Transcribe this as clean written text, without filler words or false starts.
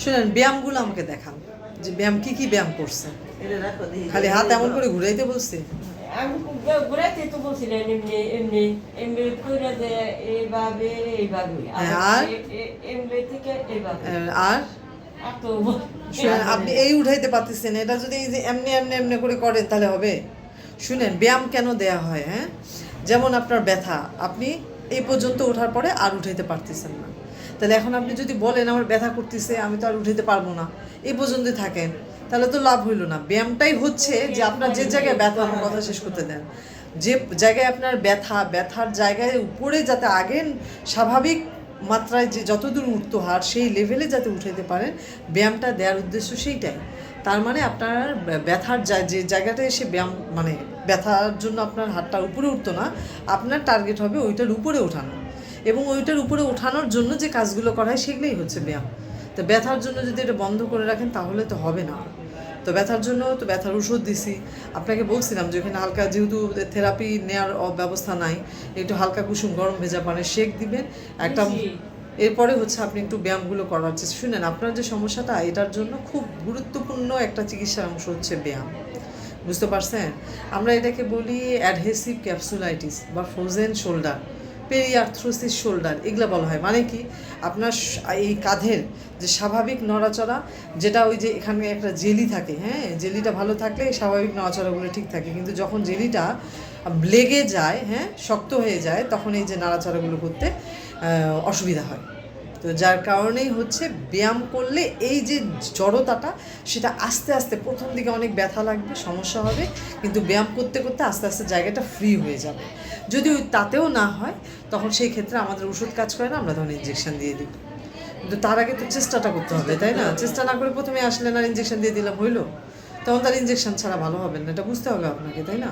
শুনেন ব্যায়ামগুলো আমাকে দেখান, যে ব্যায়াম কি কি ব্যায়াম করছে। এটা রাখো দেখি। খালি হাত এমন করে ঘুরাইতে বলছে? আমি ঘুরাইতে তো বলছিলেন এমনি এমনি এমনি করে যে এইভাবে এইভাবে আর? এমনি থেকে এইভাবে আর আর তো শুনেন, আপনি এই উঠাইতে পারতেছেন, এটা যদি এই যে এমনি এমনি এমনি করে করেন তাহলে হবে? শুনেন, ব্যায়াম কেন দেয়া হয়? হ্যাঁ, যেমন আপনার ব্যথা, আপনি এই পর্যন্ত ওঠার পরে আর উঠাইতে পারতেছেন না, তাহলে এখন আপনি যদি বলেন আমার ব্যথা করতেছে, আমি তো আর উঠাইতে পারবো না, এই পর্যন্ত থাকেন, তাহলে তো লাভ হইল না। ব্যায়ামটাই হচ্ছে যে আপনার যে জায়গায় ব্যথা, আমার কথা শেষ করতে দেন, যে জায়গায় আপনার ব্যথা, ব্যথার জায়গায় উপরে যাতে আগে স্বাভাবিক মাত্রায় যে যতদূর উঠতে হার সেই লেভেলে যাতে উঠাইতে পারেন, ব্যায়ামটা দেওয়ার উদ্দেশ্য সেইটাই। তার মানে আপনার ব্যথার যে জায়গাটা এসে ব্যায়াম মানে ব্যথার জন্য আপনার হাতটা উপরে উঠতো না, আপনার টার্গেট হবে ওইটার উপরে ওঠানো, এবং ওইটার উপরে ওঠানোর জন্য যে কাজগুলো করা হয় সেগুলোই হচ্ছে ব্যায়াম। তো ব্যথার জন্য যদি এটা বন্ধ করে রাখেন তাহলে তো হবে না। তো ব্যথার জন্য তো ব্যথার ওষুধ দিছি, আপনাকে বলছিলাম যে ওখানে হালকা, যেহেতু থেরাপি নেওয়ার ব্যবস্থা নাই, একটু হালকা কুসুম গরম ভেজা পানির শেক দিবেন একটা। এরপরে হচ্ছে আপনি একটু ব্যায়ামগুলো করার চেষ্টা। শুনেন, আপনার যে সমস্যাটা, এটার জন্য খুব গুরুত্বপূর্ণ একটা চিকিৎসার অংশ হচ্ছে ব্যায়াম, বুঝতে পারছেন? আমরা এটাকে বলি অ্যাডহেসিভ ক্যাপসুলাইটিস বা ফ্রোজেন শোল্ডার, পেরিআর্থ্রোসিস শোল্ডার, এগুলো বলা হয়। মানে কি, আপনার এই কাঁধের যে স্বাভাবিক নড়াচড়া, যেটা ওই যে এখানে একটা জেলি থাকে, হ্যাঁ, জেলিটা ভালো থাকলে স্বাভাবিক নড়াচড়াগুলো ঠিক থাকে, কিন্তু যখন জেলিটা লেগে যায়, হ্যাঁ, শক্ত হয়ে যায়, তখন এই যে নাড়াচাড়াগুলো করতে অসুবিধা হয়। তো যার কারণেই হচ্ছে ব্যায়াম করলে এই যে জড়তাটা, সেটা আস্তে আস্তে, প্রথম দিকে অনেক ব্যথা লাগবে, সমস্যা হবে, কিন্তু ব্যায়াম করতে করতে আস্তে আস্তে জায়গাটা ফ্রি হয়ে যাবে। যদি তাতেও না হয়, তখন সেই ক্ষেত্রে আমাদের ওষুধ কাজ করে না, আমরা তখন ইঞ্জেকশন দিয়ে দিই। কিন্তু তার আগে তো চেষ্টাটা করতে হবে, তাই না? চেষ্টা না করে প্রথমে আসলেন আর ইঞ্জেকশন দিয়ে দিলাম, হইলো? তখন তার ইঞ্জেকশন ছাড়া ভালো হবে না, এটা বুঝতে হবে আপনাকে, তাই না?